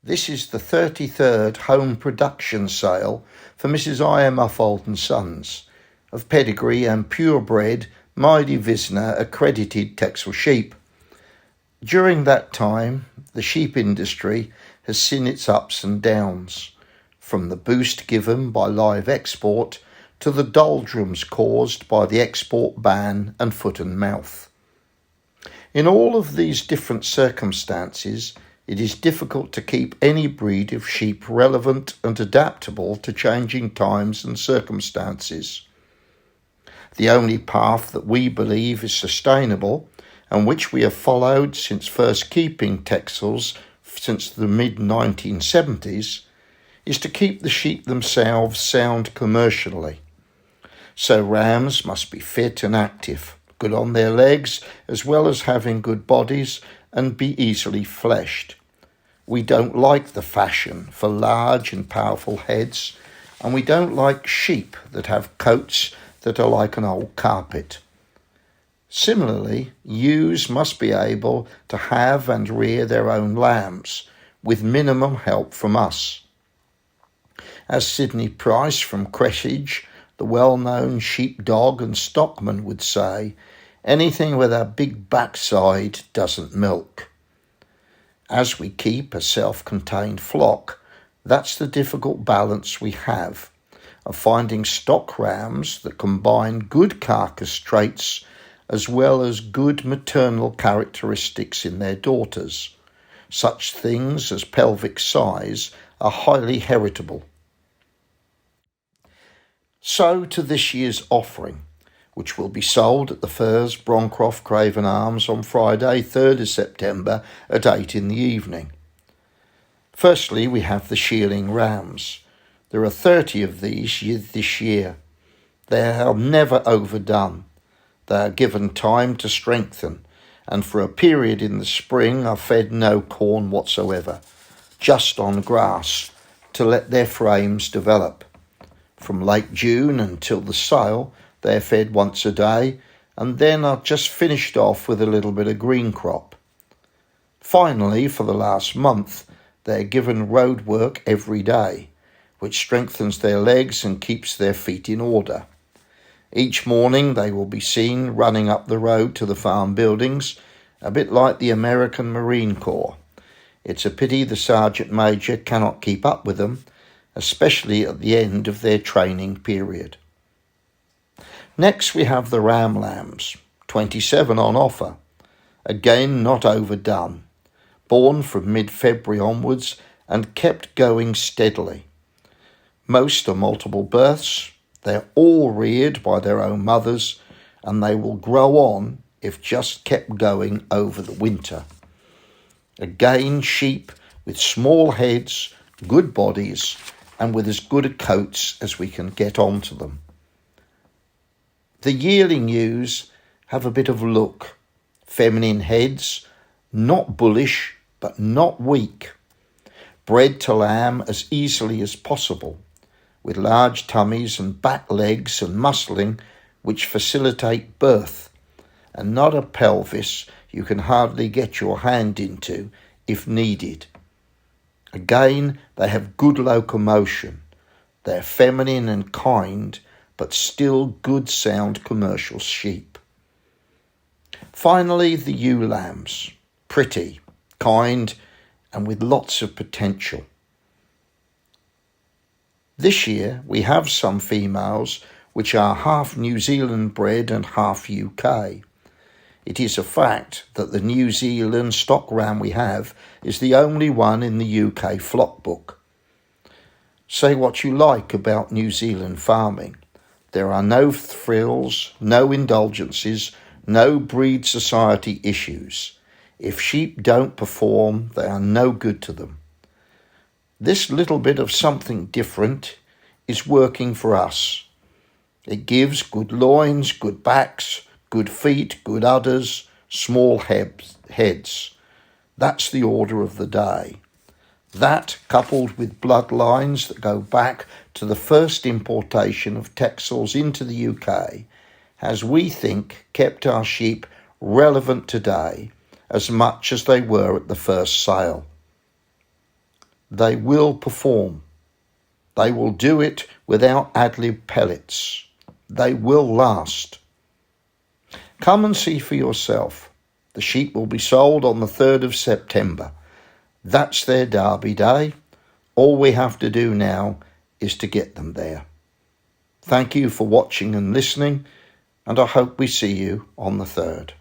This is the 33rd home production sale for Mrs. I.M. Uffold and Sons of Pedigree and purebred Maidi Visner accredited Texel sheep. During that time, the sheep industry has seen its ups and downs, from the boost given by live export to the doldrums caused by the export ban and foot and mouth. In all of these different circumstances, it is difficult to keep any breed of sheep relevant and adaptable to changing times and circumstances. The only path that we believe is sustainable, and which we have followed since first keeping Texels since the mid-1970s, is to keep the sheep themselves sound commercially. So rams must be fit and active, good on their legs, as well as having good bodies and be easily fleshed. We don't like the fashion for large and powerful heads, and we don't like sheep that have coats that are like an old carpet. Similarly, ewes must be able to have and rear their own lambs, with minimum help from us. As Sidney Price from Cressidge, the well-known sheepdog and stockman, would say, anything with a big backside doesn't milk. As we keep a self-contained flock, that's the difficult balance we have of finding stock rams that combine good carcass traits as well as good maternal characteristics in their daughters. Such things as pelvic size are highly heritable. So to this year's offering, which will be sold at the Firs, Broncroft, Craven Arms on Friday, 3rd of September at 8 in the evening. Firstly, we have the Shearling Rams. There are 30 of these this year. They are never overdone. They are given time to strengthen, and for a period in the spring are fed no corn whatsoever, just on grass, to let their frames develop. From late June until the sale, they are fed once a day, and then are just finished off with a little bit of green crop. Finally, for the last month, they are given road work every day, which strengthens their legs and keeps their feet in order. Each morning they will be seen running up the road to the farm buildings, a bit like the American Marine Corps. It's a pity the Sergeant Major cannot keep up with them, especially at the end of their training period. Next we have the Ram Lambs, 27 on offer. Again, not overdone. Born from mid-February onwards and kept going steadily. Most are multiple births. They're all reared by their own mothers, and they will grow on if just kept going over the winter. Again, sheep with small heads, good bodies, and with as good a coats as we can get onto them. The yearling ewes have a bit of look. Feminine heads, not bullish, but not weak. Bred to lamb as easily as possible, with large tummies and back legs and muscling which facilitate birth, and not a pelvis you can hardly get your hand into if needed. Again, they have good locomotion. They're feminine and kind, but still good sound commercial sheep. Finally, the ewe lambs, pretty, kind, and with lots of potential. This year we have some females which are half New Zealand bred and half UK. It is a fact that the New Zealand stock ram we have is the only one in the UK flock book. Say what you like about New Zealand farming. There are no frills, no indulgences, no breed society issues. If sheep don't perform, they are no good to them. This little bit of something different is working for us. It gives good loins, good backs, good feet, good udders, small heads. That's the order of the day. That, coupled with bloodlines that go back to the first importation of Texels into the UK, has, we think, kept our sheep relevant today as much as they were at the first sale. They will perform. They will do it without ad-lib pellets. They will last. Come and see for yourself. The sheep will be sold on the 3rd of September. That's their Derby Day. All we have to do now is to get them there. Thank you for watching and listening, and I hope we see you on the 3rd.